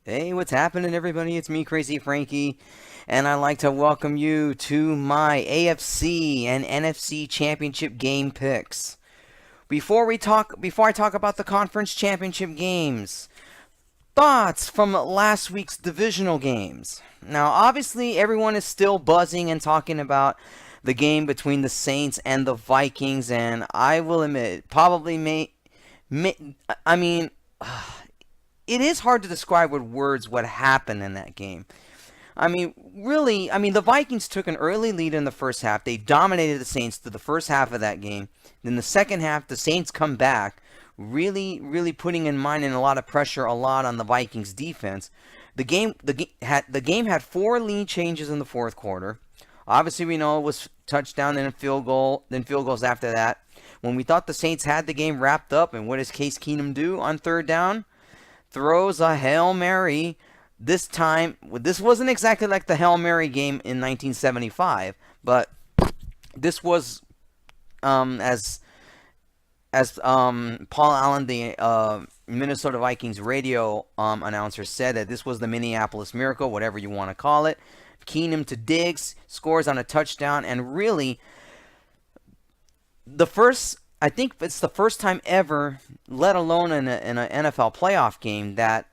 Hey, what's happening, everybody? It's me, Crazyfrankie, and I'd like to welcome you to my AFC and NFC championship game picks. Before I talk about the conference championship games, thoughts from last week's divisional games. Now, obviously, everyone is still buzzing and talking about the game between the Saints and the Vikings, and I will admit, may I mean, it is hard to describe with words what happened in that game. The Vikings took an early lead in the first half. They dominated the Saints through the first half of that game. Then the second half, the Saints come back, really putting in mind and a lot of pressure, a lot on the Vikings defense. The game had four lead changes in the fourth quarter. Obviously, we know it was touchdown and a field goal, then field goals after that. When we thought the Saints had the game wrapped up, and what does Case Keenum do on third down? Throws a Hail Mary. This wasn't exactly like the Hail Mary game in 1975, but this was as Paul Allen, the Minnesota Vikings radio announcer, said that this was the Minneapolis Miracle, whatever you want to call it. Keenum to Diggs, scores on a touchdown, and really I think it's the first time ever, let alone in an NFL playoff game, that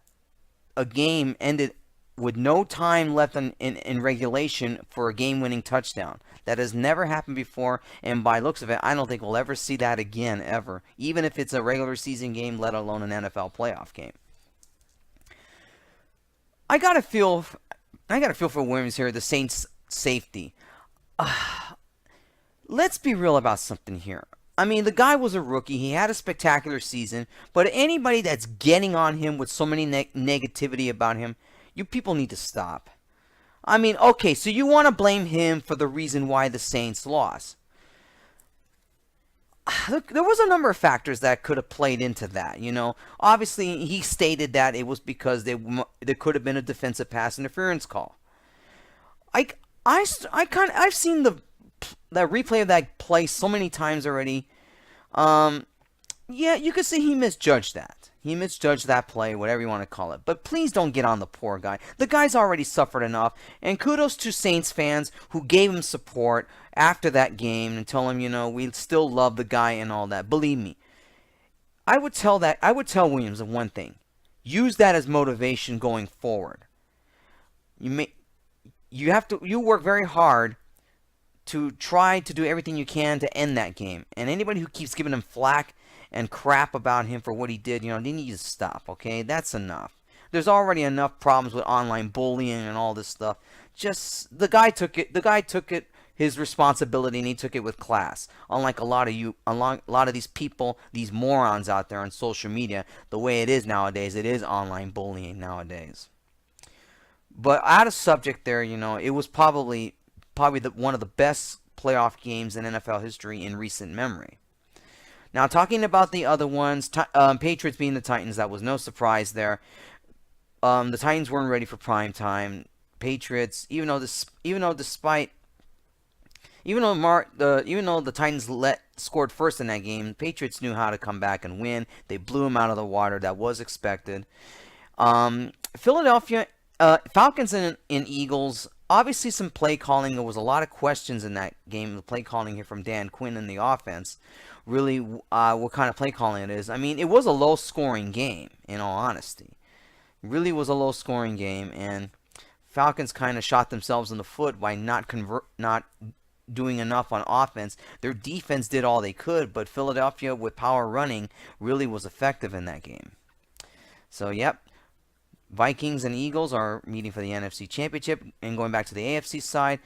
a game ended with no time left in regulation for a game-winning touchdown. That has never happened before, and by looks of it, I don't think we'll ever see that again, ever. Even if it's a regular season game, let alone an NFL playoff game. I gotta feel for Williams here, the Saints' safety. Let's be real about something here. I mean, the guy was a rookie. He had a spectacular season. But anybody that's getting on him with so many negativity about him, you people need to stop. I mean, okay, so you want to blame him for the reason why the Saints lost. Look, there was a number of factors that could have played into that, you know. Obviously, he stated that it was because there could have been a defensive pass interference call. I, I've seen that replay of that play so many times already. Yeah, you could say he misjudged that. He misjudged that play, whatever you want to call it. But please don't get on the poor guy. The guy's already suffered enough. And kudos to Saints fans who gave him support after that game and told him, we still love the guy and all that. Believe me, I would tell Williams of one thing. Use that as motivation going forward. You work very hard to try to do everything you can to end that game. And anybody who keeps giving him flack and crap about him for what he did, they need to stop, okay? That's enough. There's already enough problems with online bullying and all this stuff. Just the guy took it his responsibility, and he took it with class. Unlike a lot of these people, these morons out there on social media, the way it is nowadays, it is online bullying nowadays. But out of subject there, it was probably one of the best playoff games in NFL history in recent memory. Now, talking about the other ones, Patriots being the Titans, that was no surprise there. The Titans weren't ready for prime time. Patriots, even though the Titans scored first in that game, Patriots knew how to come back and win. They blew them out of the water. That was expected. Philadelphia Falcons and Eagles. Obviously, some play calling. There was a lot of questions in that game. The play calling here from Dan Quinn in the offense. Really, what kind of play calling it is. I mean, it was a low-scoring game, in all honesty. It really was a low-scoring game, and Falcons kind of shot themselves in the foot by not doing enough on offense. Their defense did all they could, but Philadelphia, with power running, really was effective in that game. So, yep. Vikings and Eagles are meeting for the NFC Championship. And going back to the AFC side,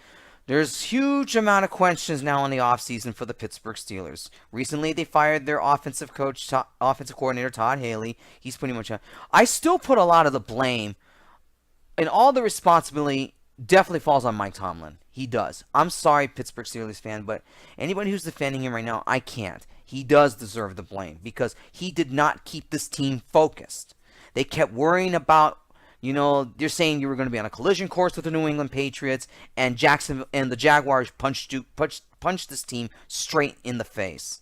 there's huge amount of questions now in the offseason for the Pittsburgh Steelers. Recently, they fired their offensive coordinator, Todd Haley. He's pretty much I still put a lot of the blame, and all the responsibility definitely falls on Mike Tomlin. He does. I'm sorry, Pittsburgh Steelers fan, but anybody who's defending him right now, I can't. He does deserve the blame because he did not keep this team focused. They kept worrying about, they're saying you were going to be on a collision course with the New England Patriots, and the Jaguars punched this team straight in the face.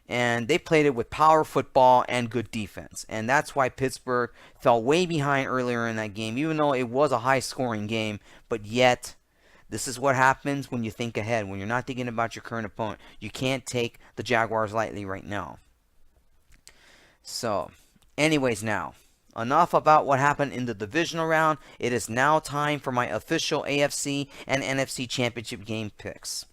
And they played it with power football and good defense. And that's why Pittsburgh fell way behind earlier in that game, even though it was a high-scoring game. But yet, this is what happens when you think ahead, when you're not thinking about your current opponent. You can't take the Jaguars lightly right now. So, anyways now, enough about what happened in the divisional round. It is now time for my official AFC and NFC championship game picks.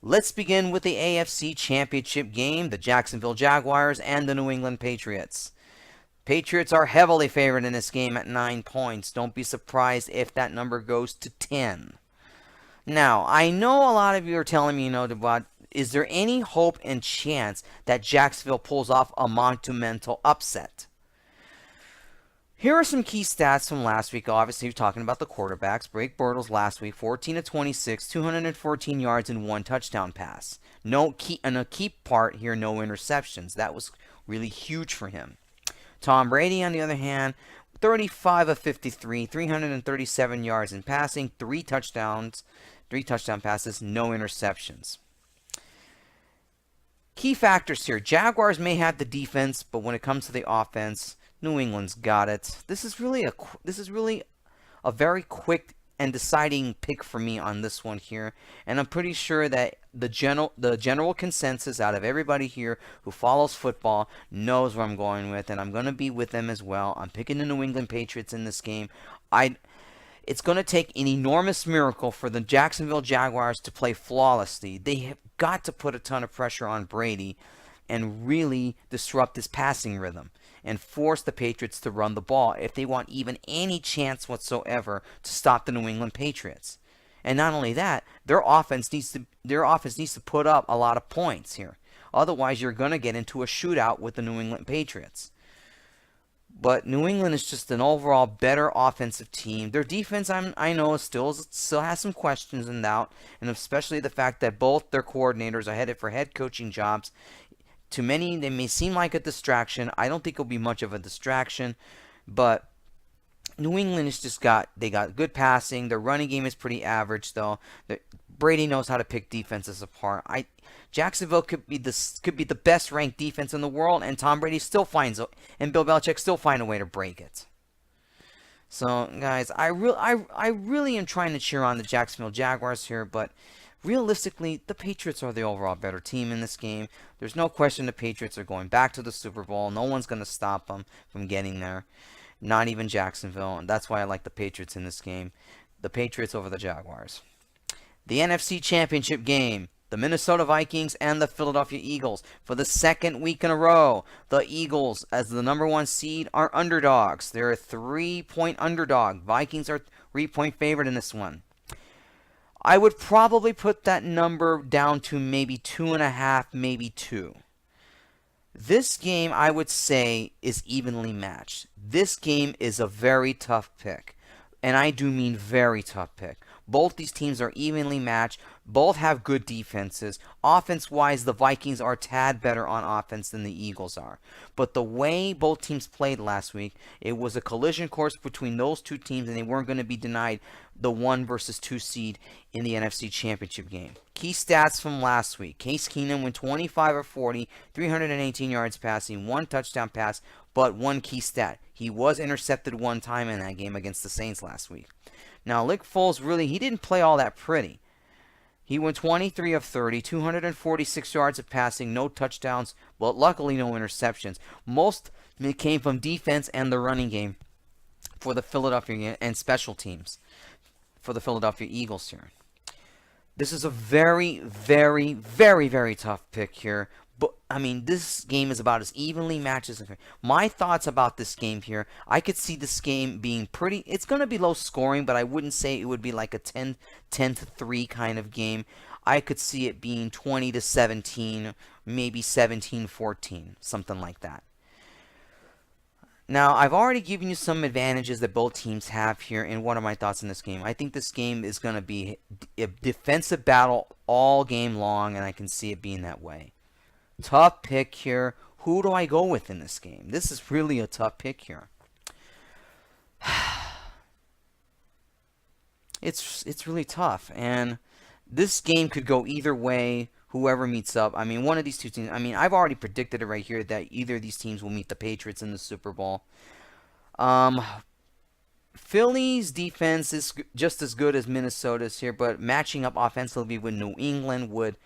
Let's begin with the AFC championship game, the Jacksonville Jaguars and the New England Patriots. Patriots are heavily favored in this game at 9 points. Don't be surprised if that number goes to 10. Now, I know a lot of you are telling me, about, is there any hope and chance that Jacksonville pulls off a monumental upset? Here are some key stats from last week. Obviously, we're talking about the quarterbacks. Blake Bortles last week, 14 of 26, 214 yards and 1 touchdown pass. A key part here, no interceptions. That was really huge for him. Tom Brady, on the other hand, 35 of 53, 337 yards in passing, 3 touchdown passes, no interceptions. Key factors here. Jaguars may have the defense, but when it comes to the offense, New England's got it. This is really a very quick and deciding pick for me on this one here, and I'm pretty sure that the general consensus out of everybody here who follows football knows where I'm going with, and I'm going to be with them as well. I'm picking the New England Patriots in this game. It's going to take an enormous miracle for the Jacksonville Jaguars to play flawlessly. They have got to put a ton of pressure on Brady and really disrupt his passing rhythm and force the Patriots to run the ball if they want even any chance whatsoever to stop the New England Patriots. And not only that, their offense needs to put up a lot of points here. Otherwise, you're going to get into a shootout with the New England Patriots. But New England is just an overall better offensive team. Their defense, I know, still has some questions and doubt, and especially the fact that both their coordinators are headed for head coaching jobs. To many, they may seem like a distraction. I don't think it'll be much of a distraction, but New England has they got good passing. Their running game is pretty average, though. Brady knows how to pick defenses apart. Jacksonville could be the best ranked defense in the world, and Tom Brady and Bill Belichick still find a way to break it. So, guys, I really am trying to cheer on the Jacksonville Jaguars here, but realistically, the Patriots are the overall better team in this game. There's no question the Patriots are going back to the Super Bowl. No one's going to stop them from getting there. Not even Jacksonville, and that's why I like the Patriots in this game. The Patriots over the Jaguars. The NFC Championship game. The Minnesota Vikings and the Philadelphia Eagles. For the second week in a row, the Eagles, as the number 1 seed, are underdogs. They're a 3-point underdog. Vikings are 3-point favorite in this one. I would probably put that number down to maybe 2.5, maybe 2. This game, I would say, is evenly matched. This game is a very tough pick. And I do mean very tough pick. Both these teams are evenly matched. Both have good defenses. Offense-wise, the Vikings are a tad better on offense than the Eagles are. But the way both teams played last week, it was a collision course between those two teams, and they weren't going to be denied the 1 versus 2 seed in the NFC Championship game. Key stats from last week. Case Keenum went 25 of 40, 318 yards passing, 1 touchdown pass, but 1 key stat. He was intercepted 1 time in that game against the Saints last week. Now, Nick Foles, he didn't play all that pretty. He went 23 of 30, 246 yards of passing, no touchdowns, but luckily no interceptions. Most came from defense and the running game for the Philadelphia and special teams for the Philadelphia Eagles here. This is a very, very, very, very tough pick here. But, this game is about as evenly matched as... My thoughts about this game here, I could see this game being pretty... It's going to be low scoring, but I wouldn't say it would be like a 10-3 kind of game. I could see it being 20-17, maybe 17-14, something like that. Now, I've already given you some advantages that both teams have here, and what are my thoughts on this game? I think this game is going to be a defensive battle all game long, and I can see it being that way. Tough pick here. Who do I go with in this game? This is really a tough pick here. It's really tough, and this game could go either way whoever meets up. I mean, one of these two teams. I mean, I've already predicted it right here that either of these teams will meet the Patriots in the Super Bowl. Um, Philly's defense is just as good as Minnesota's here, but matching up offensively with New England would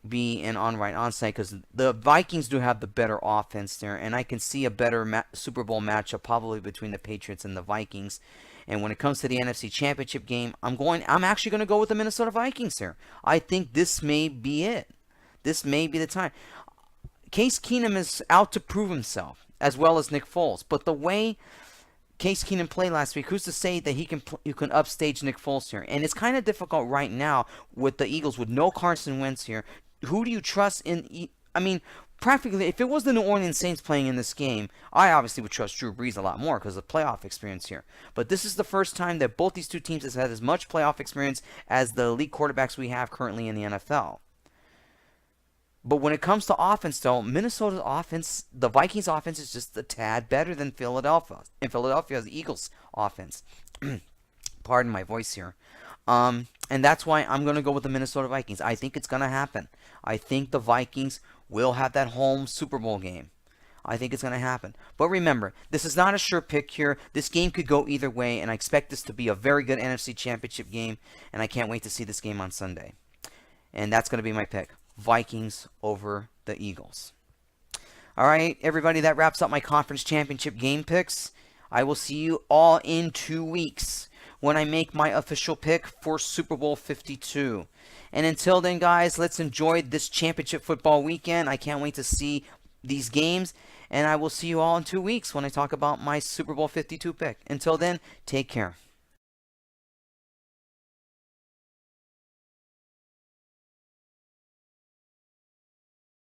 be an onside because the Vikings do have the better offense there, and I can see a better Super Bowl matchup probably between the Patriots and the Vikings. And when it comes to the NFC Championship game, I'm actually going to go with the Minnesota Vikings here. I think this may be it. This may be the time. Case Keenum is out to prove himself, as well as Nick Foles. But the way Case Keenum played last week, who's to say that you can upstage Nick Foles here? And it's kind of difficult right now with the Eagles with no Carson Wentz here. Who do you trust in? I mean, practically, if it was the New Orleans Saints playing in this game, I obviously would trust Drew Brees a lot more because of the playoff experience here. But this is the first time that both these two teams have had as much playoff experience as the elite quarterbacks we have currently in the NFL. But when it comes to offense, though, Minnesota's offense, the Vikings' offense is just a tad better than Philadelphia. And Philadelphia's the Eagles' offense. Pardon my voice here. And that's why I'm going to go with the Minnesota Vikings. I think it's going to happen. I think the Vikings will have that home Super Bowl game. I think it's going to happen. But remember, this is not a sure pick here. This game could go either way, and I expect this to be a very good NFC Championship game, and I can't wait to see this game on Sunday. And that's going to be my pick. Vikings over the Eagles. All right, everybody, that wraps up my conference championship game picks. I will see you all in 2 weeks when I make my official pick for Super Bowl 52. And until then, guys, let's enjoy this championship football weekend. I can't wait to see these games. And I will see you all in 2 weeks when I talk about my Super Bowl 52 pick. Until then, take care.